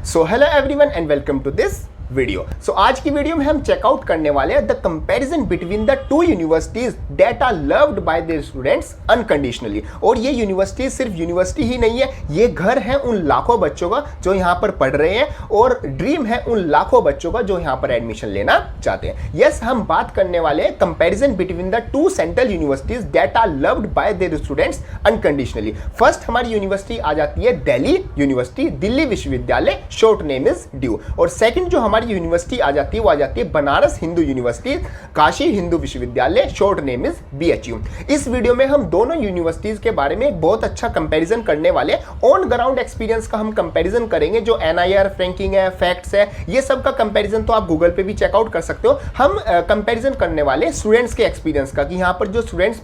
So hello everyone and welcome to this video. आज की video में हम चेकआउट करने वाले हैं the comparison between the two universities that are loved by their students unconditionally. और ये यूनिवर्सिटी सिर्फ यूनिवर्सिटी ही नहीं है, ये घर है उन लाखों बच्चों का जो यहाँ पर पढ़ रहे हैं और ड्रीम है उन लाखों बच्चों का जो यहाँ पर एडमिशन लेना चाहते हैं। यस, हम बात करने वाले हैं comparison between the two central universities that are loved by their students unconditionally. First हमारी यूनिवर्सिटी आ जाती है दिल्ली यूनिवर्सिटी, दिल्ली विश्वविद्यालय, शॉर्ट नेम इज ड्यू। और सेकंड जो हमारी यूनिवर्सिटी आ जाती है वो आ जाती है बनारस हिंदू यूनिवर्सिटी, काशी हिंदू विश्वविद्यालय, शॉर्ट नेम इज बीएचयू। इस वीडियो में हम दोनों यूनिवर्सिटीज के बारे में एक बहुत अच्छा कंपैरिजन करने वाले, ऑन ग्राउंड एक्सपीरियंस का हम कंपैरिजन करेंगे। जो एनआईआर रैंकिंग है, फैक्ट्स है, ये सब का कंपैरिजन तो आप गूगल पे भी चेकआउट कर सकते हो। हम कंपैरिजन करने वाले स्टूडेंट्स के एक्सपीरियंस का कि यहाँ पर जो स्टूडेंट्स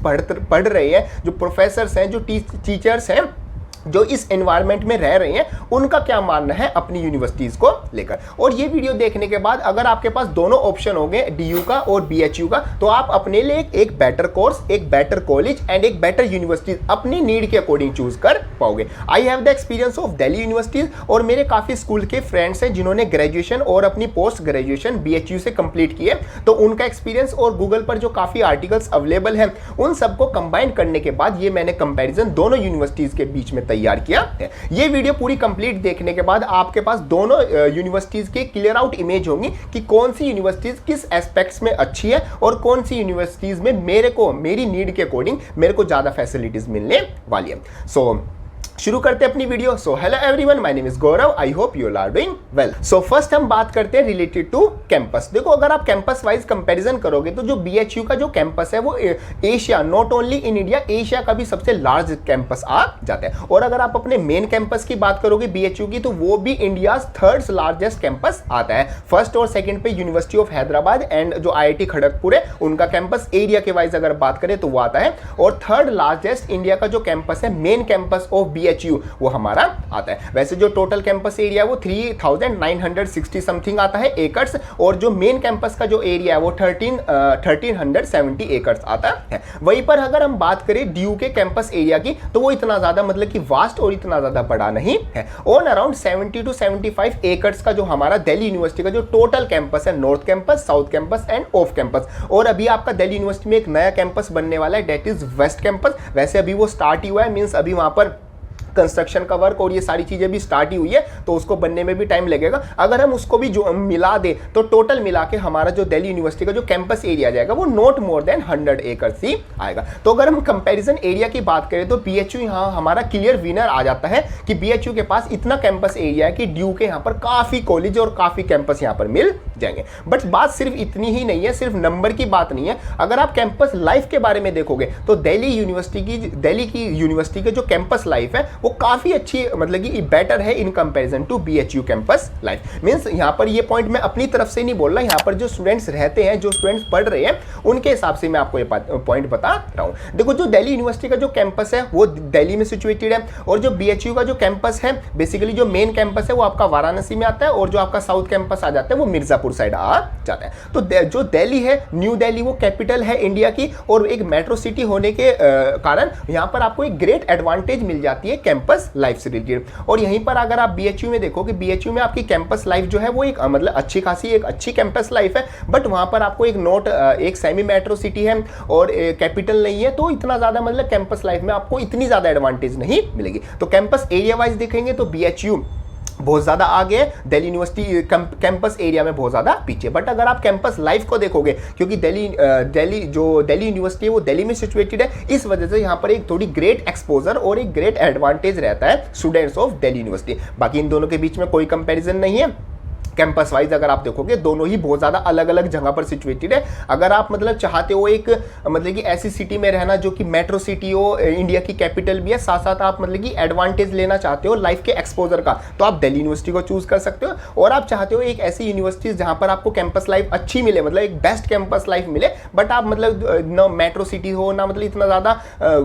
पढ़ रहे हैं, जो प्रोफेसर्स हैं, जो टीचर्स हैं, जो इस एनवायरनमेंट में रह रहे हैं, उनका क्या मानना है अपनी यूनिवर्सिटीज को लेकर। और ये वीडियो देखने के बाद अगर आपके पास दोनों ऑप्शन होंगे, डीयू का और बीएचयू का, तो आप अपने लिए एक बेटर कोर्स, एक बेटर कॉलेज एंड एक बेटर यूनिवर्सिटी अपनी नीड के अकॉर्डिंग चूज कर पाओगे। I have the experience of Delhi universities और मेरे काफी स्कूल के फ्रेंड्स हैं जिन्होंने ग्रेजुएशन और अपनी पोस्ट ग्रेजुएशन बीएचयू से कंप्लीट किए, तो उनका एक्सपीरियंस और गूगल पर जो काफी आर्टिकल्स अवेलेबल हैं उन सबको कंबाइन करने के बाद ये मैंने कंपैरिजन दोनों यूनिवर्सिटीज के बीच में तैयार किया है। ये वीडियो पूरी कंप्लीट देखने के बाद आपके पास दोनों यूनिवर्सिटीज की क्लियर आउट इमेज होंगी कि कौन सी यूनिवर्सिटीज किस एस्पेक्ट्स में अच्छी है और कौन सी यूनिवर्सिटीज में मेरी नीड के अकॉर्डिंग मेरे को ज्यादा फैसिलिटीज मिलने वाली है। शुरू करते हैं अपनी video. So hello everyone, my name is Gaurav, I hope you are doing well. So first हम बात करते हैं रिलेटेड टू कैंपस। देखो, अगर आप कैंपस वाइज कंपैरिजन करोगे तो जो बीएचयू का जो कैंपस है वो Asia, not only in India, Asia का भी सबसे लार्ज कैंपस आ जाता है। और अगर आप अपने मेन कैंपस की बात करोगे बीएचयू की, तो वो भी इंडिया थर्ड लार्जेस्ट कैंपस आता है। फर्स्ट और सेकंड पे यूनिवर्सिटी ऑफ हैदराबाद एंड जो आईआईटी खड़गपुर है उनका कैंपस एरिया के वाइज अगर बात करें तो वो आता है। और थर्ड लार्जेस्ट इंडिया का जो कैंपस है, मेन कैंपस ऑफ बीएचयू, वो हमारा आता है। वैसे जो टोटल कैंपस एरिया वो 3960 समथिंग आता है एकर्स, और जो मेन कैंपस का जो एरिया है वो 1370 एकर्स आता है। वहीं पर अगर हम बात करें डीयू के कैंपस एरिया की, तो वो इतना ज्यादा मतलब कि वास्ट और इतना ज्यादा बड़ा नहीं है। ऑन अराउंड 70 to 75 एकर्स का जो हमारा दिल्ली यूनिवर्सिटी का जो टोटल कैंपस है, north campus, south campus end off campus. और अभी आपका दिल्ली यूनिवर्सिटी में एक नया कैंपस बनने वाला है, दैट इज वेस्ट कैंपस। वैसे अभी वो स्टार्ट ही हुआ है, मींस अभी वहां पर कंस्ट्रक्शन का वर्क और ये सारी चीजें भी स्टार्ट ही हुई है, तो उसको बनने में भी टाइम लगेगा। अगर हम उसको भी जो मिला दे तो टोटल मिला के हमारा जो दिल्ली यूनिवर्सिटी का जो कैंपस एरिया जाएगा वो नॉट मोर देन 100 एकर्स ही आएगा। तो अगर हम कंपैरिजन एरिया की बात करें तो बीएचयू यहाँ हमारा क्लियर विनर आ जाता है कि बीएचयू के पास इतना कैंपस एरिया है कि ड्यू के यहाँ पर काफी कॉलेज और काफी कैंपस यहाँ पर मिल जाएंगे। बट बात सिर्फ इतनी ही नहीं है, सिर्फ नंबर की बात नहीं है। अगर आप कैंपस लाइफ के बारे में देखोगे तो दिल्ली की यूनिवर्सिटी के जो कैंपस लाइफ है वो काफी अच्छी, मतलब कि बेटर है in comparison to BHU campus life. Means यहाँ पर ये पॉइंट मैं अपनी तरफ से नहीं बोल रहा, यहाँ पर जो स्टूडेंट्स रहते हैं, जो स्टूडेंट्स पढ़ रहे हैं, उनके हिसाब से मैं आपको ये पॉइंट बता रहा हूँ। देखो, जो दिल्ली यूनिवर्सिटी का जो कैंपस है वो दिल्ली में सिचुएटेड है, और जो बीएचयू का जो कैंपस है, बेसिकली जो मेन कैंपस है वो आपका वाराणसी में आता है, और जो आपका साउथ कैंपस आ जाता है वो मिर्जापुर साइड आ जाता है। तो जो दिल्ली है, न्यू दिल्ली, वो कैपिटल है इंडिया की और एक मेट्रो सिटी होने के कारण यहाँ पर आपको एक ग्रेट एडवांटेज मिल जाती है कैंपस लाइफ से रिलेटेड। और यहीं पर अगर आप बीएचयू में देखो कि बीएचयू में आपकी कैंपस लाइफ जो है वो एक मतलब अच्छी खासी एक अच्छी कैंपस लाइफ है, बट वहां पर आपको एक सेमी मेट्रो सिटी है और कैपिटल नहीं है, तो इतना ज्यादा मतलब कैंपस लाइफ में आपको इतनी ज्यादा एडवांटेज नहीं मिलेगी। तो कैंपस एरिया वाइज देखेंगे तो बीएचयू बहुत ज्यादा आगे है, दिल्ली यूनिवर्सिटी कैंपस एरिया में बहुत ज्यादा पीछे। बट अगर आप कैंपस लाइफ को देखोगे, क्योंकि दिल्ली यूनिवर्सिटी है वो दिल्ली में सिचुएटेड है, इस वजह से यहाँ पर एक थोड़ी ग्रेट एक्सपोजर और एक ग्रेट एडवांटेज रहता है स्टूडेंट्स ऑफ दिल्ली यूनिवर्सिटी। बाकी इन दोनों के बीच में कोई कंपैरिजन नहीं है। कैंपस वाइज अगर आप देखोगे दोनों ही बहुत ज्यादा अलग अलग जगह पर सिचुएटेड है। अगर आप मतलब चाहते हो एक मतलब कि ऐसी सिटी में रहना जो कि मेट्रो सिटी हो, इंडिया की कैपिटल भी है, साथ साथ आप मतलब कि एडवांटेज लेना चाहते हो लाइफ के एक्सपोजर का, तो आप दिल्ली यूनिवर्सिटी को चूज कर सकते हो। और आप चाहते हो एक ऐसी यूनिवर्सिटी जहां पर आपको कैंपस लाइफ अच्छी मिले, मतलब एक बेस्ट कैंपस लाइफ मिले, बट आप मतलब ना मेट्रो सिटी हो ना मतलब इतना ज्यादा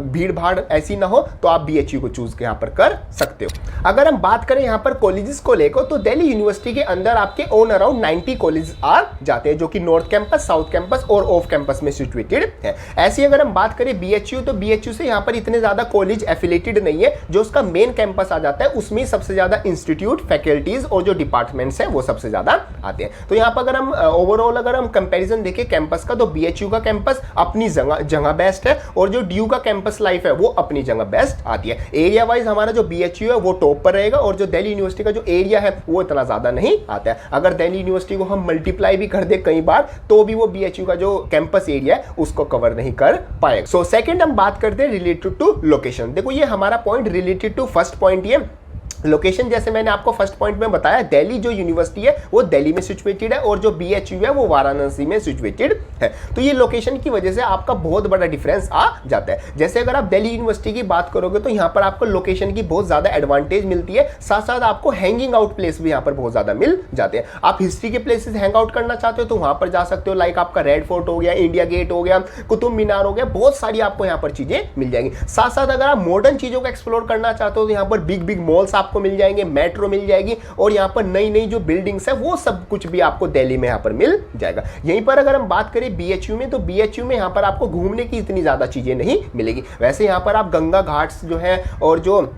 भीड़ भाड़ ऐसी ना हो, तो आप बीएचयू को चूज यहाँ पर कर सकते हो। अगर हम बात करें यहाँ पर कॉलेजेस को लेकर, तो दिल्ली यूनिवर्सिटी के अंदर आपके ऑन अराउंड 90 कॉलेज आ जाते हैं, जो कि नॉर्थ कैंपस, साउथ कैंपस और ऑफ कैंपस में सिचुएटेड है। ऐसी अगर हम बात करें बीएचयू, तो बीएचयू से यहाँ पर इतने ज्यादा कॉलेज एफिलेटेड नहीं है। जो उसका मेन कैंपस आ जाता है उसमें सबसे ज्यादा इंस्टीट्यूट, फैकल्टीज और जो डिपार्टमेंट्स हैं वो सबसे ज्यादा आते हैं। तो यहाँ पर अगर हम ओवरऑल अगर हम कंपैरिजन देखें कैंपस का, तो बीएचयू का कैंपस अपनी जगह बेस्ट है और जो ड्यू का कैंपस लाइफ है वो अपनी जगह बेस्ट आती है। एरिया वाइज हमारा जो बीएचयू है वो टॉप पर रहेगा और जो दिल्ली यूनिवर्सिटी का जो एरिया है वो इतना ज्यादा नहीं आता है। अगर दिल्ली यूनिवर्सिटी को हम मल्टीप्लाई भी कर दे कई बार तो भी वो बीएचयू का जो कैंपस एरिया है उसको कवर नहीं कर पाएगा। सो सेकंड हम बात करते हैं रिलेटेड टू लोकेशन। देखो ये हमारा point related to first point ये लोकेशन, जैसे मैंने आपको फर्स्ट पॉइंट में बताया, दिल्ली जो यूनिवर्सिटी है वो दिल्ली में सिचुएटेड है और जो बीएचयू है वो वाराणसी में सिचुएटेड है। तो ये लोकेशन की वजह से आपका बहुत बड़ा डिफरेंस आ जाता है। जैसे अगर आप दिल्ली यूनिवर्सिटी की बात करोगे तो यहाँ पर आपको लोकेशन की बहुत ज्यादा एडवांटेज मिलती है, साथ साथ आपको हैंगिंग आउट प्लेस भी यहाँ पर बहुत ज्यादा मिल जाते हैं। आप हिस्ट्री के प्लेसेस हैंग आउट करना चाहते हो तो वहां पर जा सकते हो, लाइक आपका रेड फोर्ट हो गया, इंडिया गेट हो गया, कुतुब मीनार हो गया, बहुत सारी आपको यहाँ पर चीजें मिल जाएंगी। साथ साथ अगर आप मॉडर्न चीजों को एक्सप्लोर करना चाहते हो तो यहाँ पर बिग बिग मॉल्स आपको मिल जाएंगे, मेट्रो मिल जाएगी और यहाँ पर नई नई जो बिल्डिंग्स है वो सब कुछ भी आपको दिल्ली में यहाँ पर मिल जाएगा। यहीं पर अगर हम बात करें बीएचयू में, तो बीएचयू में यहाँ पर आपको घूमने की इतनी ज्यादा चीजें नहीं मिलेगी। वैसे यहाँ पर आप गंगा घाट्स जो है और जो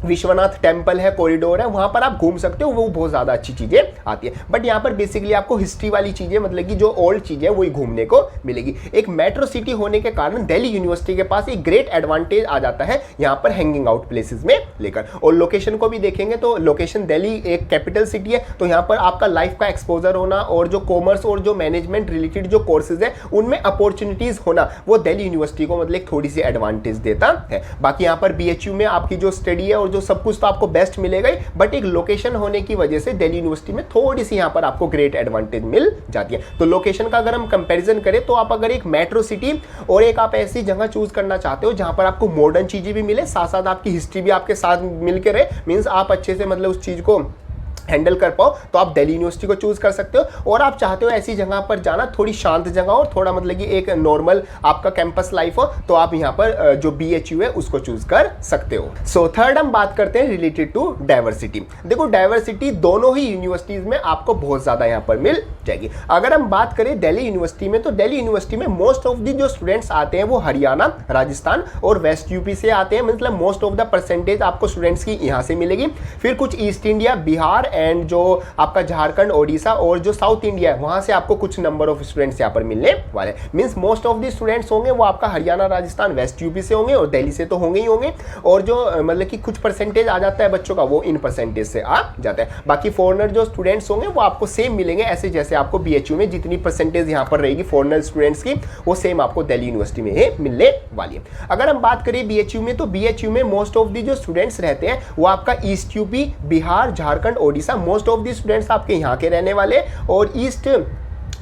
विश्वनाथ टेम्पल है, कॉरिडोर है, वहां पर आप घूम सकते हो, वो बहुत ज्यादा अच्छी चीजें आती है। बट यहाँ पर बेसिकली आपको हिस्ट्री वाली चीजें, मतलब कि जो ओल्ड चीजें वही घूमने को मिलेगी। एक मेट्रो सिटी होने के कारण दिल्ली यूनिवर्सिटी के पास एक ग्रेट एडवांटेज आ जाता है यहाँ पर हैंगिंग आउट प्लेसेस में लेकर। और लोकेशन को भी देखेंगे तो लोकेशन, दिल्ली एक कैपिटल सिटी है तो यहाँ पर आपका लाइफ का एक्सपोजर होना और जो कॉमर्स और जो मैनेजमेंट रिलेटेड जो कोर्सेज है उनमें अपॉर्चुनिटीज होना वो दिल्ली यूनिवर्सिटी को मतलब थोड़ी सी एडवांटेज देता है। बाकी यहाँ पर बीएचयू में आपकी जो स्टडी है और जो सब कुछ तो आपको बेस्ट मिलेगा ही, बट एक लोकेशन होने की वजह से दिल्ली यूनिवर्सिटी में थोड़ी सी यहाँ पर आपको ग्रेट एडवांटेज मिल जाती है। तो लोकेशन का अगर हम कंपैरिजन करें तो आप अगर एक मेट्रो सिटी और एक आप ऐसी जगह चूज करना चाहते हो जहां पर आपको मॉडर्न चीजें भी मिले, साथ साथ आपकी हिस्ट्री भी आपके साथ मिलकर रहे, मींस आप अच्छे से मतलब उस चीज को हैंडल कर पाओ, तो आप दिल्ली यूनिवर्सिटी को चूज कर सकते हो। और आप चाहते हो ऐसी जगह पर जाना, थोड़ी शांत जगह और थोड़ा मतलब कि एक नॉर्मल आपका कैंपस लाइफ हो, तो आप यहाँ पर जो बीएचयू है उसको चूज कर सकते हो। सो थर्ड हम बात करते हैं रिलेटेड टू डाइवर्सिटी। देखो डाइवर्सिटी दोनों ही यूनिवर्सिटीज में आपको बहुत ज्यादा यहाँ पर मिल जाएगी। अगर हम बात करें दिल्ली यूनिवर्सिटी में, तो दिल्ली यूनिवर्सिटी में मोस्ट ऑफ द जो स्टूडेंट्स आते हैं वो हरियाणा, राजस्थान और वेस्ट यूपी से आते हैं, मतलब मोस्ट ऑफ द परसेंटेज आपको स्टूडेंट्स की यहाँ से मिलेगी। फिर कुछ ईस्ट इंडिया, बिहार एंड जो आपका झारखंड, ओडिशा और जो साउथ इंडिया है वहां से आपको कुछ नंबर ऑफ स्टूडेंट्स यहां पर मिलने वाले। Means most of the students होंगे वो आपका हरियाणा, राजस्थान, वेस्ट यूपी से होंगे और दिल्ली से तो होंगे ही होंगे। और जो मतलब कि कुछ परसेंटेज आ जाता है बच्चों का वो इन परसेंटेज से आ जाता है। बाकी फॉरेनर जो स्टूडेंट्स होंगे वो आपको सेम मिलेंगे, ऐसे जैसे आपको बीएचयू में जितनी परसेंटेज यहां पर रहेगी फॉरेनर स्टूडेंट्स की वो सेम आपको दिल्ली यूनिवर्सिटी में ही मिलने वाली है। अगर हम बात करें बीएचयू में, तो बीएचयू में मोस्ट ऑफ द जो स्टूडेंट्स रहते हैं वो आपका east UP, Bihar, Jharkhand, Odisha, most of the students आपके यहाँ के रहने वाले और ईस्ट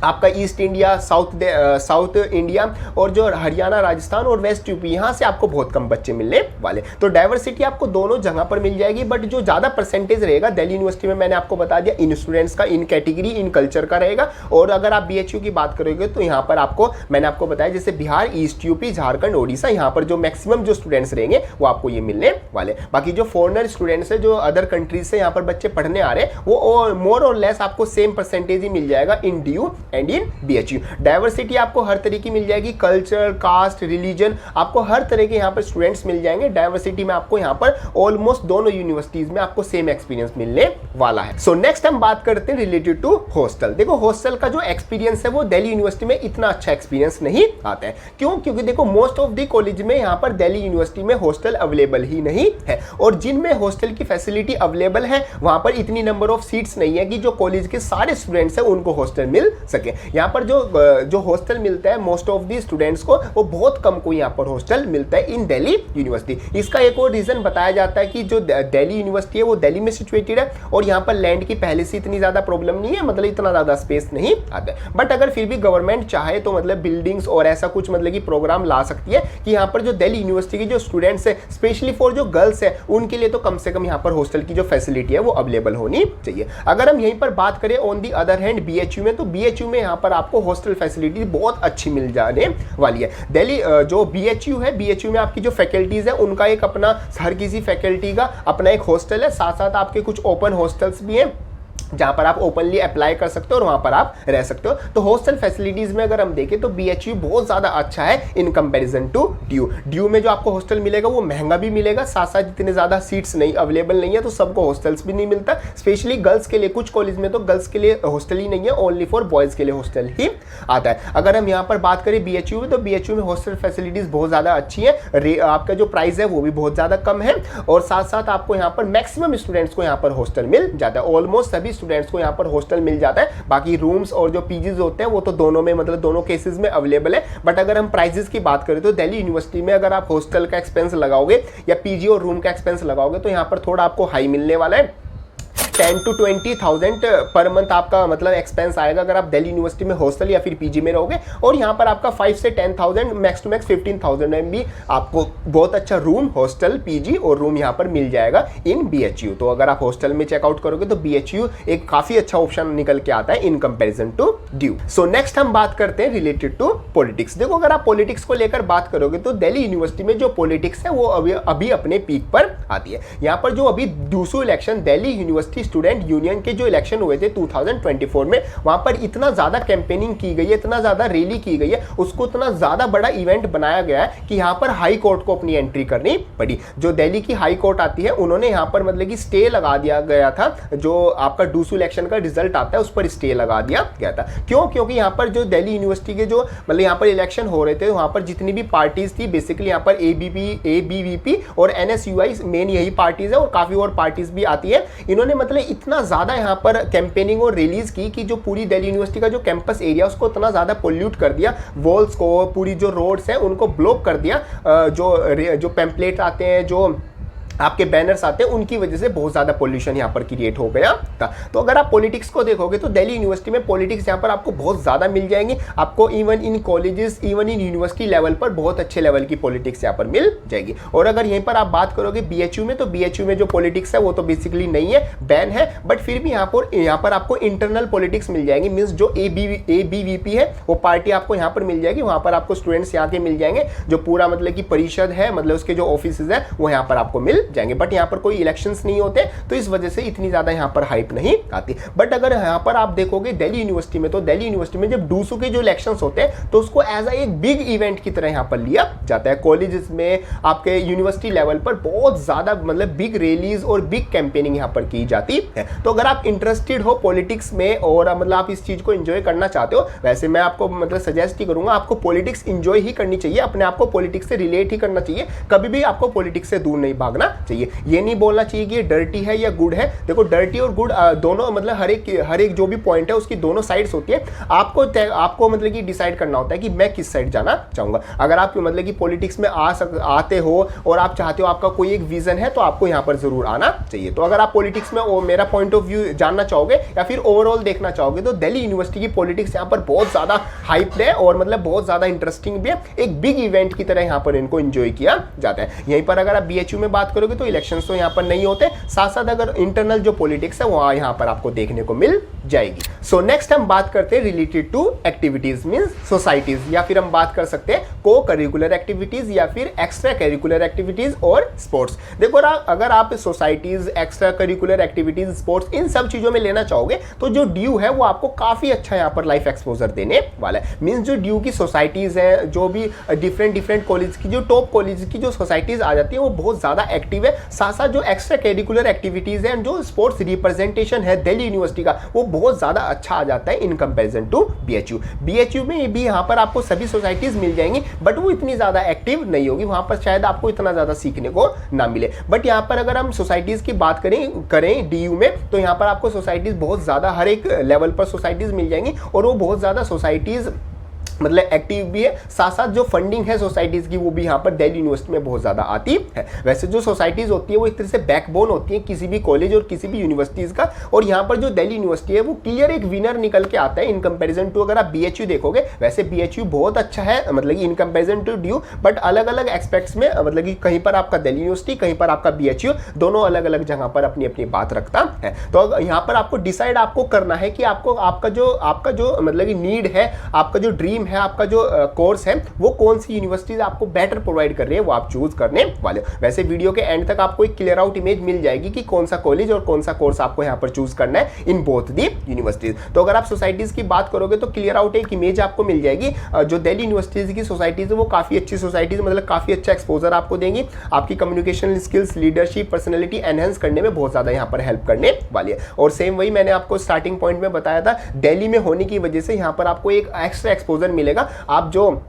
आपका ईस्ट इंडिया, साउथ इंडिया और जो हरियाणा, राजस्थान और वेस्ट यूपी यहाँ से आपको बहुत कम बच्चे मिलने वाले। तो डाइवर्सिटी आपको दोनों जगह पर मिल जाएगी, बट जो ज़्यादा परसेंटेज रहेगा दिल्ली यूनिवर्सिटी में, मैंने आपको बता दिया, इन स्टूडेंट्स का, इन कैटेगरी, इन कल्चर का रहेगा। और अगर आप बीएचयू की बात करोगे तो यहाँ पर आपको मैंने आपको बताया जैसे बिहार, ईस्ट यूपी, झारखंड, ओडिशा, यहाँ पर जो मैक्सिमम जो स्टूडेंट्स रहेंगे वो आपको ये मिलने वाले। बाकी जो फॉरेनर स्टूडेंट्स है, जो अदर कंट्रीज से यहाँ पर बच्चे पढ़ने आ रहे हैं, वो मोर और लेस आपको सेम परसेंटेज ही मिल जाएगा in due and in BHU. Diversity आपको हर तरह की मिल जाएगी, कल्चर, कास्ट, रिलीजन, आपको हर तरह के यहाँ पर स्टूडेंट्स मिल जाएंगे। डाइवर्सिटी में आपको यहाँ पर ऑलमोस्ट दोनों यूनिवर्सिटीज में आपको सेम एक्सपीरियंस मिलने वाला है। सो नेक्स्ट हम बात करते हैं रिलेटेड टू हॉस्टल। देखो हॉस्टल का जो एक्सपीरियंस है वो दिल्ली यूनिवर्सिटी में इतना अच्छा एक्सपीरियंस नहीं आता है। क्यों? क्योंकि देखो मोस्ट ऑफ द कॉलेज में यहाँ पर दिल्ली यूनिवर्सिटी में हॉस्टल अवेलेबल ही नहीं है, और जिनमें हॉस्टल की फैसिलिटी अवेलेबल है वहां पर इतनी नंबर ऑफ सीट्स नहीं है कि जो कॉलेज के सारे स्टूडेंट्स हैं उनको हॉस्टल मिल सके। यहाँ पर जो हॉस्टल मिलता है मोस्ट ऑफ दी स्टूडेंट्स को, वो बहुत कम को यहाँ पर हॉस्टल मिलता है इन दिल्ली यूनिवर्सिटी। इसका एक और रीजन बताया जाता है कि जो दिल्ली यूनिवर्सिटी है वो दिल्ली में सिचुएटेड है और यहाँ पर लैंड की पहले से इतनी ज्यादा प्रॉब्लम नहीं है, मतलब इतना ज्यादा स्पेस नहीं आता है। बट अगर फिर भी गवर्नमेंट चाहे तो मतलब बिल्डिंग्स और ऐसा कुछ मतलब कि प्रोग्राम ला सकती है कि यहाँ पर जो दिल्ली यूनिवर्सिटी के जो स्टूडेंट्स है, स्पेशली फॉर जो गर्ल्स है, उनके लिए तो कम से कम यहाँ पर हॉस्टल की जो फैसिलिटी है वो अवेलेबल होनी चाहिए। अगर हम यहीं पर बात करें on the other hand BHU में, तो बीएचयू में यहाँ पर आपको हॉस्टल फैसिलिटी बहुत अच्छी मिल जाने वाली है। दिल्ली जो बीएचयू है, बीएचयू में आपकी जो फैकल्टीज है उनका एक अपना, हर किसी फैकल्टी का अपना एक हॉस्टल है, साथ साथ आपके कुछ ओपन हॉस्टल्स भी हैं जहां पर आप ओपनली अप्लाई कर सकते हो और वहां पर आप रह सकते हो। तो हॉस्टल फैसिलिटीज में अगर हम देखें तो बीएचयू बहुत ज्यादा अच्छा है in comparison to DU. DU में जो आपको हॉस्टल मिलेगा वो महंगा भी मिलेगा, साथ साथ इतने ज्यादा सीट्स नहीं अवेलेबल नहीं है, तो सबको हॉस्टल्स भी नहीं मिलता। स्पेशली गर्ल्स के लिए, कुछ कॉलेज में तो गर्ल्स के लिए हॉस्टल ही नहीं है, ओनली फॉर बॉयज के लिए हॉस्टल ही आता है। अगर हम यहाँ पर बात करें बीएचयू में, तो बीएचयू में हॉस्टल फैसिलिटीज बहुत ज्यादा अच्छी है, आपका जो प्राइस है वो भी बहुत ज्यादा कम है, और साथ साथ आपको यहाँ पर मैक्सिमम स्टूडेंट्स को यहाँ पर हॉस्टल मिल जाता है। ऑलमोस्ट सभी स्टूडेंट्स को यहाँ पर हॉस्टल मिल जाता है। बाकी रूम्स और जो पीजीज होते हैं वो तो दोनों में, मतलब दोनों केसेस में अवेलेबल है। बट अगर हम प्राइसेस की बात करें तो दिल्ली यूनिवर्सिटी में अगर आप हॉस्टल का एक्सपेंस लगाओगे या पीजी और रूम का एक्सपेंस लगाओगे तो यहाँ पर थोड़ा आपको हाई मिलने वाला है। 10 to 20,000 पर मंथ आपका मतलब एक्सपेंस आएगा अगर आप दिल्ली यूनिवर्सिटी में हॉस्टल या फिर पीजी में रहोगे, और यहाँ पर आपका 5 से 10,000 मैक्स टू मैक्स 15,000 में भी आपको बहुत अच्छा रूम, हॉस्टल, पीजी और रूम यहाँ पर मिल जाएगा इन बीएचयू। तो अगर आप हॉस्टल में चेकआउट करोगे तो बीएचयू एक काफी अच्छा ऑप्शन निकल के आता है in comparison to DU. So next हम बात करते हैं रिलेटेड टू पॉलिटिक्स। देखो अगर आप पॉलिटिक्स को लेकर बात करोगे तो दिल्ली यूनिवर्सिटी में जो पॉलिटिक्स है वो अभी अपने पीक पर आती है। यहाँ पर जो अभी दूसरा election Delhi university student union के जो इलेक्शन हुए थे 2024 में, वहां पर इतना ज्यादा कैंपेनिंग की गई है, इतना ज्यादा रैली की गई है, उसको इतना ज्यादा बड़ा इवेंट बनाया गया है कि यहाँ पर हाई कोर्ट को अपनी एंट्री करनी पड़ी। जो दिल्ली की हाई कोर्ट आती है उन्होंने यहाँ पर मतलब कि स्टे लगा दिया गया था, जो आपका दूसरे इलेक्शन का रिजल्ट आता है उस पर स्टे लगा दिया गया था। क्यों? क्योंकि यहाँ पर जो दिल्ली यूनिवर्सिटी के जो मतलब यहाँ पर इलेक्शन हो रहे थे, वहां पर जितनी भी पार्टीज थी, बेसिकली यहाँ पर एबीवीपी और एनएसयूआई मेन यही पार्टीज है, और काफी और पार्टीज भी आती है। इन्होंने मतलब इतना ज्यादा यहाँ पर कैंपेनिंग और रिलीज की कि जो पूरी दिल्ली यूनिवर्सिटी का जो कैंपस एरिया उसको इतना ज्यादा पोल्यूट कर दिया, वॉल्स को, पूरी जो रोड्स हैं उनको ब्लॉक कर दिया, जो पैम्पलेट आते हैं, जो आपके बैनर्स आते हैं, उनकी वजह से बहुत ज्यादा पोल्यूशन यहाँ पर क्रिएट हो गया था। तो अगर आप पॉलिटिक्स को देखोगे तो दिल्ली यूनिवर्सिटी में पॉलिटिक्स यहाँ पर आपको बहुत ज्यादा मिल जाएंगी। आपको even in colleges, even in university level पर बहुत अच्छे लेवल की पॉलिटिक्स यहाँ पर मिल जाएगी। और अगर यहीं पर आप बात करोगे बीएचयू में, तो बीएचयू में जो पॉलिटिक्स है वो तो बेसिकली नहीं है, बैन है, बट फिर भी यहाँ पर आपको इंटरनल पॉलिटिक्स मिल जाएंगी। मीन्स जो एबीवीपी है वो पार्टी आपको यहाँ पर मिल जाएगी, वहां पर आपको स्टूडेंट्स यहाँ के मिल जाएंगे, जो पूरा मतलब की परिषद है, मतलब उसके जो ऑफिस है वो यहाँ पर आपको मिल जाएंगे। बट यहाँ पर कोई इलेक्शंस नहीं होते, तो इस वजह से इतनी ज्यादा यहाँ पर हाइप नहीं आती। बट अगर यहाँ पर आप देखोगे दिल्ली यूनिवर्सिटी में, तो दिल्ली यूनिवर्सिटी में जब डूसू के जो इलेक्शंस होते हैं तो उसको एज एक बिग इवेंट की तरह यहाँ पर लिया जाता है। कॉलेजेस में, आपके यूनिवर्सिटी लेवल पर बहुत ज्यादा मतलब बिग रैलीज और बिग कैंपेनिंग यहाँ पर की जाती है। तो अगर आप इंटरेस्टेड हो पॉलिटिक्स में और मतलब आप इस चीज को एंजॉय करना चाहते हो, वैसे मैं आपको मतलब सजेस्ट ही करूंगा, आपको पॉलिटिक्स एंजॉय ही करनी चाहिए, अपने आप को पॉलिटिक्स से रिलेट ही करना चाहिए, कभी भी आपको पॉलिटिक्स से दूर नहीं भागना चाहिए। ये नहीं बोलना चाहिए कि ये डर्टी है या गुड है। देखो डर्टी और गुड दोनों मतलब हर एक जो भी पॉइंट है उसकी दोनों साइड्स होती है। आपको मतलब कि डिसाइड करना होता है कि मैं किस साइड जाना चाहूंगा। अगर आप मतलब कि पॉलिटिक्स में आते हो और आप चाहते हो, आपका कोई एक विजन है, तो आपको यहाँ पर जरूर आना चाहिए। तो अगर आप पॉलिटिक्स में मेरा पॉइंट ऑफ व्यू जानना चाहोगे या फिर ओवरऑल देखना चाहोगे, तो दिल्ली यूनिवर्सिटी की पॉलिटिक्स यहाँ पर बहुत ज्यादा हाइप है और मतलब बहुत ज्यादा इंटरेस्टिंग भी है। एक बिग इवेंट की तरह यहाँ पर इनको एंजॉय किया जाता है। यहीं पर अगर आप बीएचयू में बात करोगे तो इलेक्शंस तो यहाँ पर नहीं होते, साथ साथ अगर इंटरनल जो पॉलिटिक्स है वो यहाँ पर आपको देखने को मिल जाएगी। सो नेक्स्ट हम बात करते हैं related to activities, means societies, या फिर हम बात कर सकते हैं को करिकुलर एक्टिविटीज या फिर एक्स्ट्रा करिकुलर एक्टिविटीज और स्पोर्ट्स। देखो अगर आप societies, extra curricular activities, sports, इन सब चीजों में लेना चाहोगे तो जो ड्यू है वो आपको काफी अच्छा यहाँ पर लाइफ एक्सपोजर देने वाला है। मींस जो ड्यू की सोसाइटीज है, जो भी डिफरेंट कॉलेज की, जो टॉप कॉलेज की जो सोसाइटीज आ जाती है वो बहुत ज्यादा एक्टिव है। साथ साथ जो एक्स्ट्रा करिकुलर एक्टिविटीज है, जो स्पोर्ट्स रिप्रेजेंटेशन है दिल्ली यूनिवर्सिटी का, वो बहुत ज्यादा अच्छा आ जाता है in comparison to BHU. BHU में भी यहाँ पर आपको सभी सोसाइटीज मिल जाएंगी, बट वो इतनी ज्यादा एक्टिव नहीं होगी, वहां पर शायद आपको इतना ज्यादा सीखने को ना मिले। बट यहाँ पर अगर हम सोसाइटीज की बात करें डीयू में, तो यहाँ पर आपको सोसाइटीज बहुत ज्यादा हर एक लेवल पर सोसाइटीज मिल जाएंगी, और वो बहुत ज्यादा सोसाइटीज मतलब एक्टिव भी है। साथ साथ जो फंडिंग है सोसाइटीज की वो भी यहाँ पर दिल्ली यूनिवर्सिटी में बहुत ज्यादा आती है। वैसे जो सोसाइटीज होती है वो एक तरह से बैकबोन होती है किसी भी कॉलेज और किसी भी यूनिवर्सिटीज का, और यहाँ पर जो दिल्ली यूनिवर्सिटी है वो क्लियर एक विनर निकल के आता है इन कंपैरिजन टू अगर आप बीएचयू देखोगे। वैसे बीएचयू बहुत अच्छा है मतलब in comparison to DU, but अलग अलग एस्पेक्ट्स में मतलब कि कहीं पर आपका दिल्ली यूनिवर्सिटी, कहीं पर आपका बीएचयू, दोनों अलग अलग जगह पर अपनी अपनी बात रखता है। तो यहाँ पर आपको डिसाइड आपको करना है कि आपका जो मतलब कि नीड है, आपका जो ड्रीम है आपका जो कोर्स है वो कौन सी यूनिवर्सिटीज आपको बेटर प्रोवाइड कर रही है वो आप चूज करने वाले हो। वैसे वीडियो के एंड तक आपको एक क्लियर आउट इमेज मिल जाएगी कि कौन सा कॉलेज और कौन सा कोर्स आपको यहाँ पर चूज करना है इन बोथ दी यूनिवर्सिटीज। तो अगर आप सोसाइटीज की बात करोगे तो क्लियर आउट एक इमेज आपको मिल जाएगी। जो दिल्ली यूनिवर्सिटीज की सोसाइटीज है वो काफी अच्छी सोसाइटीज, मतलब काफी अच्छा एक्सपोजर आपको देंगी, आपकी communication skills, leadership, personality enhance करने में बहुत ज्यादा यहाँ पर हेल्प करने वाली है। और सेम वही मैंने आपको स्टार्टिंग पॉइंट में बताया था, दिल्ली में होने की वजह से यहाँ पर आपको एक एक्स्ट्रा एक्सपोजर मिलेगा। आप जो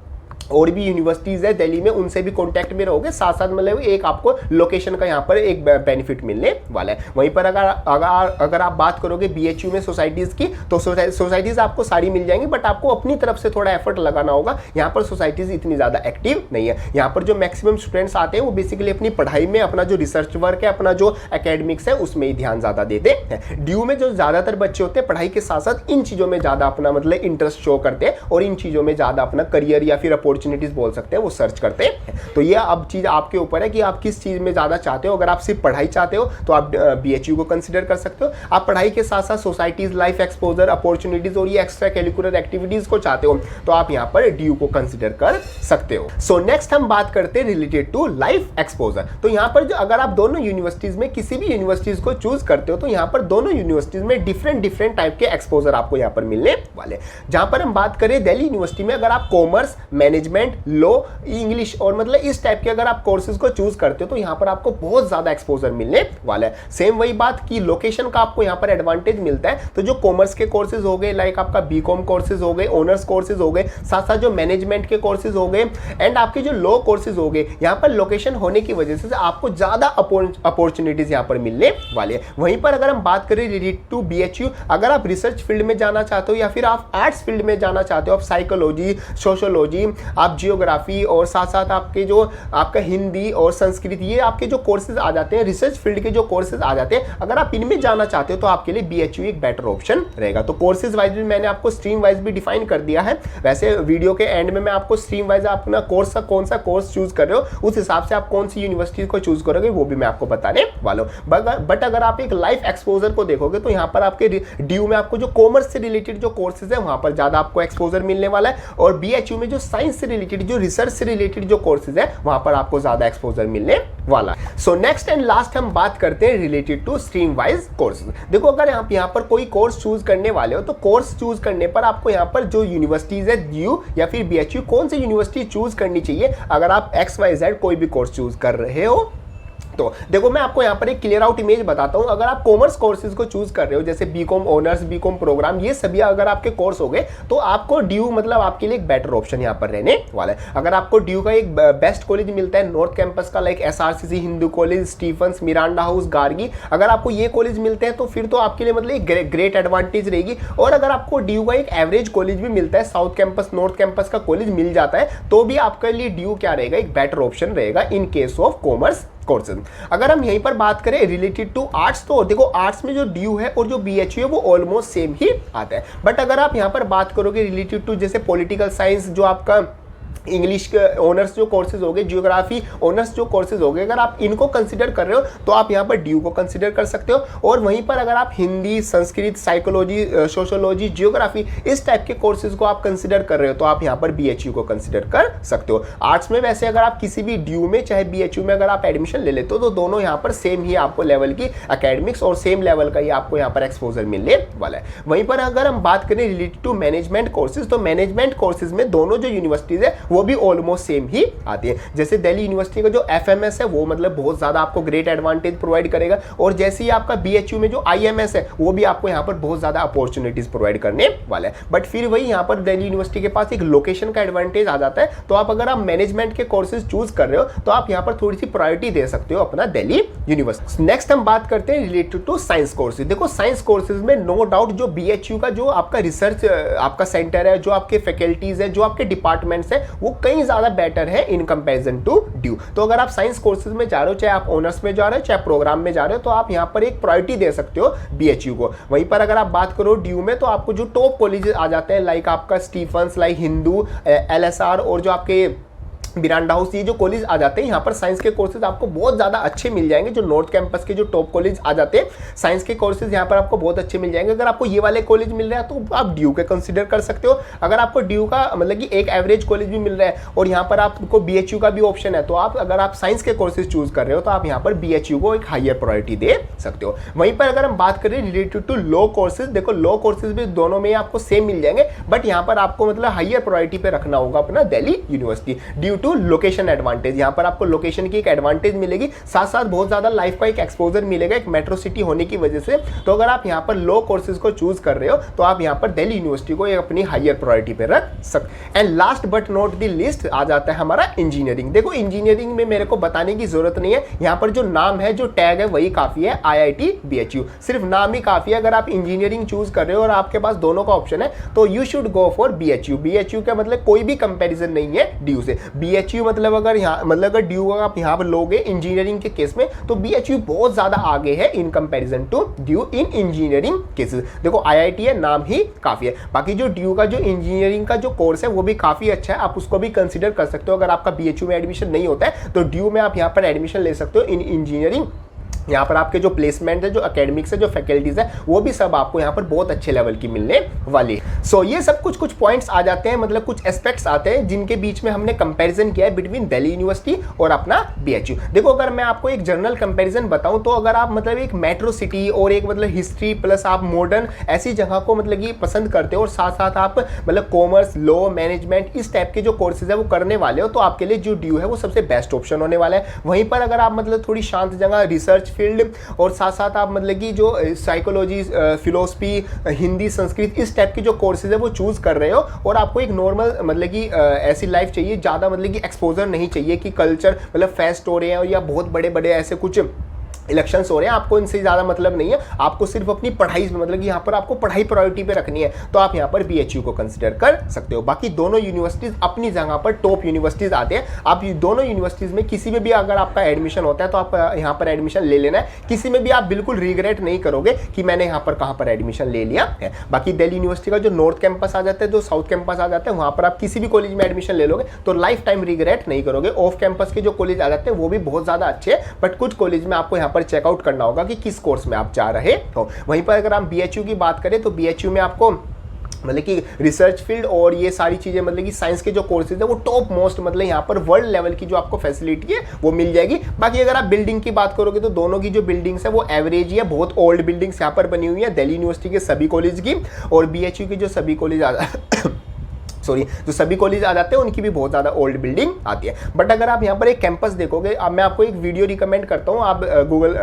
और भी यूनिवर्सिटीज है दिल्ली में उनसे भी कांटेक्ट में रहोगे, साथ साथ मतलब एक आपको लोकेशन का यहाँ पर एक बेनिफिट मिलने वाला है। वहीं पर अगर आप बात करोगे बीएचयू में सोसाइटीज की, तो सोसाइटीज आपको सारी मिल जाएंगी, बट आपको अपनी तरफ से थोड़ा एफर्ट लगाना होगा। यहाँ पर सोसाइटीज इतनी ज्यादा एक्टिव नहीं है। यहाँ पर जो मैक्सिमम स्टूडेंट्स आते हैं वो बेसिकली अपनी पढ़ाई में, अपना जो रिसर्च वर्क है, अपना जो एकेडमिक्स है उसमें ही ध्यान ज्यादा देते हैं। ड्यू में जो ज्यादातर बच्चे होते हैं पढ़ाई के साथ साथ इन चीजों में ज्यादा अपना मतलब इंटरेस्ट शो करते हैं और इन चीजों में ज्यादा अपना करियर या फिर अपॉर्चुनिटीज बोल सकते हैं वो सर्च करते हैं। तो ये अब चीज आपके ऊपर है कि आप किस चीज में ज्यादा चाहते हो। अगर आप सिर्फ पढ़ाई चाहते हो तो आप बीएचयू को कंसीडर कर सकते हो। आप पढ़ाई के साथ साथ सोसाइटीज, लाइफ एक्सपोजर, अपॉर्चुनिटीज और ये एक्स्ट्रा करिकुलर एक्टिविटीज को चाहते हो तो आप यहाँ पर ड्यू को कंसीडर कर सकते हो। सो नेक्स्ट हम बात करते हैं रिलेटेड टू लाइफ एक्सपोजर। तो यहाँ पर जो अगर आप दोनों यूनिवर्सिटीज में किसी भी यूनिवर्सिटीज को चूज करते हो तो यहाँ पर दोनों यूनिवर्सिटीज में डिफरेंट टाइप के एक्सपोजर आपको यहाँ पर मिलने वाले। जहां पर हम बात करें दिल्ली यूनिवर्सिटी में, अगर आप कॉमर्स, मैनेजमेंट, लॉ, इंग्लिश और मतलब इस टाइप के अगर आप कोर्सेज को चूज करते हो तो यहाँ पर आपको बहुत ज्यादा एक्सपोजर मिलने वाला है। सेम वही बात की लोकेशन का आपको यहाँ पर एडवांटेज मिलता है। तो जो कॉमर्स के कोर्सेज हो गए, लाइक आपका बीकॉम कोर्सेज हो गए, ऑनर्स कोर्सेज हो गए, साथ साथ जो मैनेजमेंट के कोर्सेज हो गए एंड आपके जो लॉ कोर्सेज हो गए, यहाँ पर लोकेशन होने की वजह से आपको ज्यादा अपॉर्चुनिटीज यहाँ पर मिलने वाली है। वहीं पर अगर हम बात करें रिलेटेड टू बीएचयू, अगर आप रिसर्च फील्ड में जाना चाहते हो या फिर आप आर्ट्स फील्ड में जाना चाहते हो, आप साइकोलॉजी, सोशियोलॉजी, आप जियोग्राफी और साथ साथ आपके जो आपका हिंदी और संस्कृत, ये आपके जो कोर्सेज आ जाते हैं, रिसर्च फील्ड के जो कोर्सेज आ जाते हैं, अगर आप इनमें जाना चाहते हो तो आपके लिए बीएचयू एक बेटर ऑप्शन रहेगा। तो कोर्सेज वाइज भी मैंने आपको स्ट्रीम वाइज भी डिफाइन कर दिया है। वैसे वीडियो के एंड में मैं आपको स्ट्रीम वाइज अपना कोर्स का कौन सा कोर्स चूज कर रहे हो उस हिसाब से आप कौन सी यूनिवर्सिटी को चूज करोगे वो भी मैं आपको बताने वाला हूं। बट अगर आप एक लाइफ एक्सपोजर को देखोगे तो यहाँ पर आपके ड्यू में आपको जो कॉमर्स से रिलेटेड जो कोर्सेज है वहां पर ज्यादा आपको एक्सपोजर मिलने वाला है, और बीएचयू में जो साइंस से रिलेटेड, जो रिसर्च से रिलेटेड जो कोर्सेज है वहां पर आपको ज्यादा एक्सपोजर मिलने वाला है। सो नेक्स्ट एंड लास्ट हम बात करते हैं related to stream wise courses. देखो अगर आप यहाँ पर कोई कोर्स चूज करने वाले हो तो कोर्स चूज करने पर आपको यहाँ पर जो यूनिवर्सिटीज है ड्यू या फिर बीएचयू, कौन सी यूनिवर्सिटी चूज करनी चाहिए अगर आप XYZ कोई भी कोर्स चूज कर रहे हो। तो देखो मैं आपको यहाँ पर एक क्लियर आउट इमेज बताता हूँ। अगर आप कॉमर्स कोर्सेज को चूज कर रहे हो जैसे बीकॉम ऑनर्स, बीकॉम प्रोग्राम, ये सभी अगर आपके कोर्स हो गए तो आपको ड्यू मतलब आपके लिए एक बेटर ऑप्शन यहाँ पर रहने वाला है। अगर आपको ड्यू का एक बेस्ट कॉलेज मिलता है नॉर्थ कैंपस का, like SRCC, Hindu college, Stephen's, Miranda house, Gargi, अगर आपको ये कॉलेज मिलते हैं तो फिर तो आपके लिए मतलब एक ग्रेट एडवांटेज रहेगी। और अगर आपको ड्यू का एक एवरेज कॉलेज भी मिलता है, साउथ कैंपस, नॉर्थ कैंपस का कॉलेज मिल जाता है, तो भी आपके लिए ड्यू क्या रहेगा, एक बेटर ऑप्शन रहेगा in case of commerce courses. अगर हम यहीं पर बात करें रिलेटेड टू आर्ट्स, तो देखो आर्ट्स में जो ड्यू है और जो बीएचयू है वो ऑलमोस्ट सेम ही आता है। बट अगर आप यहां पर बात करोगे रिलेटेड टू जैसे पॉलिटिकल साइंस, जो आपका इंग्लिश के ऑनर्स जो कोर्सेज हो गए, जियोग्राफी ऑनर्स जो कोर्सेज हो गए, अगर आप इनको कंसीडर कर रहे हो तो आप यहाँ पर ड्यू को कंसीडर कर सकते हो। और वहीं पर अगर आप Hindi, Sanskrit, psychology, sociology, geography इस टाइप के कोर्सेज को आप कंसीडर कर रहे हो तो आप यहाँ पर बीएचयू को कंसीडर कर सकते हो। आर्ट्स में वैसे अगर आप किसी भी ड्यू में चाहे बीएचयू में अगर आप एडमिशन ले लेते हो तो दोनों यहाँ पर सेम ही आपको लेवल की एकेडमिक्स और सेम लेवल का ही आपको यहाँ पर एक्सपोजर मिलने वाला है। वहीं पर अगर हम बात करें रिलेटेड टू मैनेजमेंट कोर्सेज, तो मैनेजमेंट कोर्सेज में दोनों जो यूनिवर्सिटीज है वो भी ऑलमोस्ट सेम ही आती है। जैसे दिल्ली यूनिवर्सिटी का जो एफएमएस है वो मतलब बहुत ज्यादा आपको ग्रेट एडवांटेज प्रोवाइड करेगा, और जैसे ही आपका बीएचयू में जो आईएमएस है वो भी आपको यहाँ पर बहुत ज्यादा अपॉर्चुनिटीज प्रोवाइड करने वाला है। बट फिर वही यहाँ पर दिल्ली यूनिवर्सिटी के पास एक लोकेशन का एडवांटेज आ जाता है। तो आप अगर आप मैनेजमेंट के कोर्सेज चूज कर रहे हो तो आप यहाँ पर थोड़ी सी प्रायोरिटी दे सकते हो अपना दिल्ली यूनिवर्सिटी। नेक्स्ट हम बात करते हैं रिलेटेड टू साइंस कोर्सेज। देखो साइंस कोर्सेज में नो डाउट जो बीएचयू का जो आपका रिसर्च आपका सेंटर है, जो आपके फैकल्टीज है, जो आपके डिपार्टमेंट्स है, वो कई ज्यादा बेटर है इन कंपैरिजन टू ड्यू। तो अगर आप साइंस कोर्सेज में जा रहे हो, चाहे आप ऑनर्स में जा रहे हो चाहे प्रोग्राम में जा रहे हो, तो आप यहाँ पर एक प्रायोरिटी दे सकते हो बीएचयू को। वहीं पर अगर आप बात करो ड्यू में तो आपको जो टॉप कॉलेजेस आ जाते हैं लाइक आपका स्टीफंस, लाइक हिंदू, LSR और जो आपके मिरांडा हाउस, ये जो कॉलेज आ जाते हैं यहाँ पर साइंस के कोर्सेज आपको बहुत ज़्यादा अच्छे मिल जाएंगे। जो नॉर्थ कैंपस के जो टॉप कॉलेज आ जाते हैं साइंस के कोर्सेज यहाँ पर आपको बहुत अच्छे मिल जाएंगे। अगर आपको ये वाले कॉलेज मिल रहा है तो आप ड्यू के कंसिडर कर सकते हो। अगर आपको ड्यू का मतलब कि एक एवरेज कॉलेज भी मिल रहा है और यहाँ पर आपको BHU का भी ऑप्शन है, तो आप अगर आप साइंस के कोर्सेज चूज कर रहे हो तो आप यहाँ पर BHU को एक हायर प्रायोरिटी दे सकते हो। वहीं पर अगर हम बात करें रिलेटेड टू लॉ कोर्सेज, देखो लॉ कोर्सेज भी दोनों में आपको सेम मिल जाएंगे, बट यहाँ पर आपको मतलब हायर प्रायोरिटी पे रखना होगा अपना Delhi university due to location advantage. यहाँ पर आपको लोकेशन की एक एडवांटेज मिलेगी, साथ साथ बहुत ज्यादा लाइफ का एक एक्सपोजर मिलेगा एक मेट्रो सिटी होने की वजह से। तो अगर आप यहाँ पर लॉ कोर्सेज को चूज कर रहे हो तो आप यहाँ पर दिल्ली यूनिवर्सिटी को अपनी हायर प्रायोरिटी पे रख सकते। And last but not the list आ जाता है हमारा इंजीनियरिंग। देखो इंजीनियरिंग में मेरे को बताने की जरूरत नहीं है, यहाँ पर जो नाम है जो टैग है वही काफी है, IIT BHU, सिर्फ नाम ही काफी है। अगर आप इंजीनियरिंग चूज कर रहे हो और आपके पास दोनों का ऑप्शन है तो you should go for BHU। BHU का मतलब कोई भी कंपैरिजन नहीं है ड्यू से। BHU मतलब अगर यहाँ मतलब अगर ड्यू आप यहाँ पर लोगे इंजीनियरिंग के केस में तो BHU बहुत ज्यादा आगे है in comparison to DU in engineering cases. देखो IIT है, नाम ही काफी है। बाकी जो ड्यू का जो इंजीनियरिंग का जो कोर्स है वो भी काफी अच्छा है, आप उसको भी कंसीडर कर सकते हो। अगर आपका BHU में एडमिशन नहीं होता है तो ड्यू में आप यहाँ पर एडमिशन ले सकते हो इन इंजीनियरिंग। यहाँ पर आपके जो प्लेसमेंट है, जो एकेडमिक्स है, जो फैकल्टीज है, वो भी सब आपको यहाँ पर बहुत अच्छे लेवल की मिलने वाली है। सो ये सब कुछ पॉइंट्स आ जाते हैं, मतलब कुछ एस्पेक्ट्स आते हैं जिनके बीच में हमने कंपैरिजन किया है बिटवीन दिल्ली यूनिवर्सिटी और अपना BHU। देखो अगर मैं आपको एक जनरल कंपैरिजन बताऊं तो अगर आप मतलब एक मेट्रो सिटी और एक मतलब हिस्ट्री प्लस आप मॉडर्न ऐसी जगह को मतलब कि पसंद करते हो और साथ साथ आप मतलब कॉमर्स, लॉ, मैनेजमेंट इस टाइप के जो कोर्सेज है वो करने वाले हो तो आपके लिए जो ड्यू है वो सबसे बेस्ट ऑप्शन होने वाला है। वहीं पर अगर आप मतलब थोड़ी शांत जगह, रिसर्च फील्ड और साथ साथ आप मतलब कि जो साइकोलॉजी, फिलोसफी, हिंदी, संस्कृत इस टाइप के जो कोर्सेज है वो चूज कर रहे हो और आपको एक नॉर्मल मतलब कि ऐसी लाइफ चाहिए, ज़्यादा मतलब कि एक्सपोजर नहीं चाहिए कि कल्चर मतलब फेस्ट हो रहे हैं या बहुत बड़े बड़े ऐसे कुछ इलेक्शंस हो रहे हैं, आपको इनसे ज़्यादा मतलब नहीं है, आपको सिर्फ अपनी पढ़ाई मतलब कि यहाँ पर आपको पढ़ाई प्रायोरिटी पे रखनी है तो आप यहाँ पर BHU को कंसिडर कर सकते हो। बाकी दोनों यूनिवर्सिटीज़ अपनी जगह पर टॉप यूनिवर्सिटीज़ आते हैं। आप दोनों यूनिवर्सिटीज़ में किसी में भी अगर आपका एडमिशन होता है तो आप यहाँ पर एडमिशन ले लेना है, किसी में भी आप बिल्कुल रिग्रेट नहीं करोगे कि मैंने यहाँ पर कहाँ पर एडमिशन ले लिया है। बाकी दिल्ली यूनिवर्सिटी का जो नॉर्थ कैंपस आ जाता है, जो साउथ कैंपस आ जाता है, वहाँ पर आप किसी भी कॉलेज में एडमिशन ले लोगे तो लाइफ टाइम रिग्रेट नहीं करोगे। ऑफ कैंपस के जो कॉलेज आ जाते हैं वो भी बहुत ज़्यादा अच्छे हैं, बट कुछ कॉलेज में आपको यहाँ पर चेकआउट करना होगा कि किस कोर्स में आप जा रहे हो। वहीं पर अगर हम BHU की बात करें तो BHU में आपको मतलब कि रिसर्च फील्ड और ये सारी चीज़ें मतलब कि साइंस के जो कोर्सेज है वो टॉप मोस्ट मतलब यहाँ पर वर्ल्ड लेवल की जो आपको फैसिलिटी है वो मिल जाएगी। बाकी अगर आप बिल्डिंग की बात करोगे तो दोनों की जो बिल्डिंग्स है वो एवरेज ही है, बहुत ओल्ड बिल्डिंग्स यहाँ पर बनी हुई है दिल्ली यूनिवर्सिटी के सभी कॉलेज की और BHU की जो सभी कॉलेज जो सभी कॉलेज आ जाते हैं उनकी भी बहुत ज़्यादा ओल्ड बिल्डिंग आती है। बट अगर आप यहाँ पर एक कैंपस देखोगे, अब मैं आपको एक वीडियो रिकमेंड करता हूँ, आप गूगल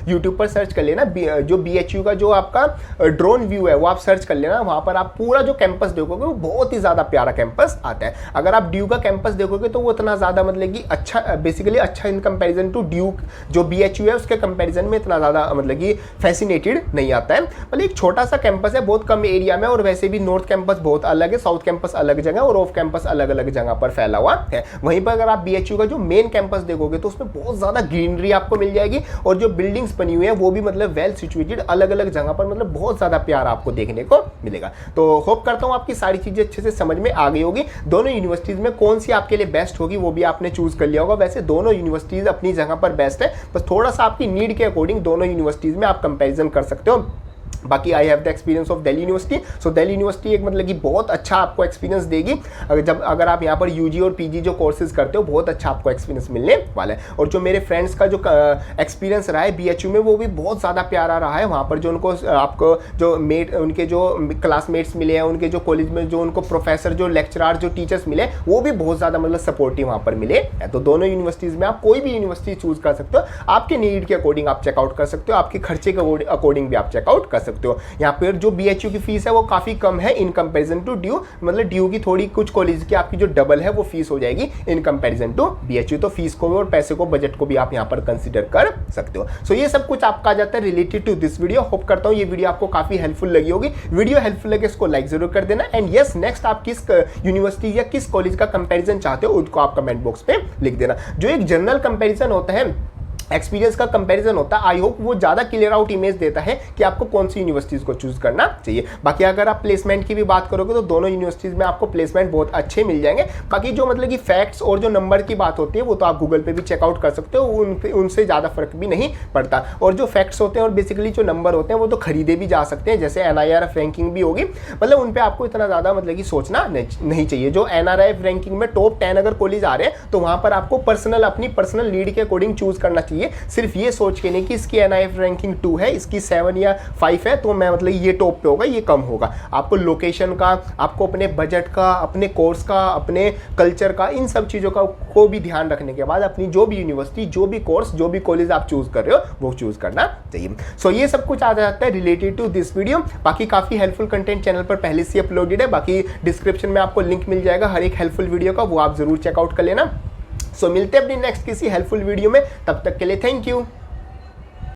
यूट्यूब पर सर्च कर लेना, जो BHU का जो आपका ड्रोन व्यू है वो आप सर्च कर लेना, वहाँ पर आप पूरा जो कैंपस देखोगे वो बहुत ही ज़्यादा प्यारा कैंपस आता है। अगर आप ड्यू का कैंपस देखोगे तो वो इतना ज़्यादा मतलब कि अच्छा, बेसिकली अच्छा इन कंपेरिजन टू ड्यू जो BHU है उसके कंपेरिजन में इतना ज़्यादा मतलब कि फैसिनेटेड नहीं आता है। मतलब एक छोटा सा कैंपस है, बहुत कम एरिया में, और वैसे भी नॉर्थ कैंपस बहुत अलग है, साउथ कैंपस अलग जगह और ऑफ कैंपस अलग अलग जगह पर फैला हुआ है। वहीं पर अगर आप BHU का जो मेन कैंपस देखोगे तो उसमें बहुत ज्यादा ग्रीनरी आपको मिल जाएगी और जो बिल्डिंग्स बनी हुई है वो भी मतलब वेल सिचुएटेड अलग अलग जगह पर, मतलब बहुत ज्यादा प्यार आपको देखने को मिलेगा। तो होप करता हूं आपकी सारी चीजें अच्छे से समझ में आ गई होगी। दोनों यूनिवर्सिटीज में कौन सी आपके लिए बेस्ट होगी वो भी आपने चूज कर लिया होगा। वैसे दोनों यूनिवर्सिटीज अपनी जगह पर बेस्ट है, बस थोड़ा सा आपकी नीड के अकॉर्डिंग दोनों यूनिवर्सिटीज में आप कंपेरिजन कर सकते हो। बाकी I have the experience of Delhi university, so Delhi university एक मतलब कि बहुत अच्छा आपको एक्सपीरियंस देगी। अगर आप यहाँ पर यूजी और पीजी जो कोर्सेज करते हो बहुत अच्छा आपको एक्सपीरियंस मिलने वाला है। और जो मेरे फ्रेंड्स का जो एक्सपीरियंस रहा है BHU में वो भी बहुत ज़्यादा प्यारा रहा है। वहाँ पर जो उनको आपको जो उनके जो क्लासमेट्स मिले हैं, उनके जो कॉलेज में जो उनको प्रोफेसर, जो लेक्चरार, जो टीचर्स मिले वो भी बहुत ज़्यादा मतलब सपोर्टिव वहाँ पर मिले। तो दोनों यूनिवर्सिटीज़ में आप कोई भी यूनिवर्सिटी चूज कर सकते हो, आपके नीड के अकॉर्डिंग आप चेकआउट कर सकते हो, आपके खर्चे के अकॉर्डिंग भी आप चेकआउट कर सकते हो। यहाँ पर जो BHU की फीस है वो काफी कम है इन कंपैरिजन टू ड्यू, मतलब ड्यू की थोड़ी कुछ कॉलेज की आपकी जो डबल है वो फीस हो जाएगी इन कंपैरिजन टू BHU। तो फीस को और पैसे को, बजट को भी आप यहाँ पर कंसीडर कर सकते हो। सो ये सब कुछ आपका आ जाता है related to this video. Hope करता हूँ ये वीडियो आपको काफी हेल्पफुल लगी होगी। वीडियो हेल्पफुल लगे इसको लाइक जरूर कर देना। एंड यस, नेक्स्ट आप किस यूनिवर्सिटी या किस कॉलेज का कंपैरिजन चाहते हो उसको आप कमेंट बॉक्स पे लिख देना। जो एक जनरल कंपैरिजन होता है एक्सपीरियंस का कंपैरिजन होता है। आई होप वो ज़्यादा क्लियर आउट इमेज देता है कि आपको कौन सी यूनिवर्सिटीज़ को चूज़ करना चाहिए। बाकी अगर आप प्लेसमेंट की भी बात करोगे तो दोनों यूनिवर्सिटीज़ में आपको प्लेसमेंट बहुत अच्छे मिल जाएंगे। बाकी जो मतलब कि फैक्ट्स और जो नंबर की बात होती है वो तो आप गूगल पे भी चेकआउट कर सकते हो, उनसे ज़्यादा फर्क भी नहीं पड़ता। और जो फैक्ट्स होते हैं और बेसिकली जो नंबर होते हैं वो तो खरीदे भी जा सकते हैं, जैसे NIRF रैंकिंग भी होगी, मतलब उन पर आपको इतना ज़्यादा मतलब कि सोचना नहीं चाहिए। जो NIRF रैंकिंग में टॉप 10 अगर कॉलेज आ रहे हैं तो वहाँ पर आपको अपनी पर्सनल नीड के अकॉर्डिंग चूज़ करना चाहिए। सिर्फ ये सोच के नहीं कि इसकी NIRF रैंकिंग 2 है, इसकी 7 या 5 है तो मैं मतलब ये टॉप पे होगा, ये कम होगा। आपको लोकेशन का, आपको अपने बजट का, अपने कोर्स का, अपने कल्चर का, इन सब चीज़ों का को भी ध्यान रखने के बाद अपनी जो भी यूनिवर्सिटी, जो भी कोर्स, जो भी कॉलेज आप चूज़ कर रहे हो वो चूज़ करना चाहिए। सो ये सब कुछ आ जाता है रिलेटेड टू दिस वीडियो। बाकी काफ़ी हेल्पफुल कंटेंट चैनल पर पहले से अपलोडेड है, बाकी डिस्क्रिप्शन में आपको लिंक मिल जाएगा हर एक हेल्पफुल वीडियो का, वो आप जरूर चेकआउट कर लेना। सो मिलते हैं अपनी नेक्स्ट किसी हेल्पफुल वीडियो में, तब तक के लिए थैंक यू।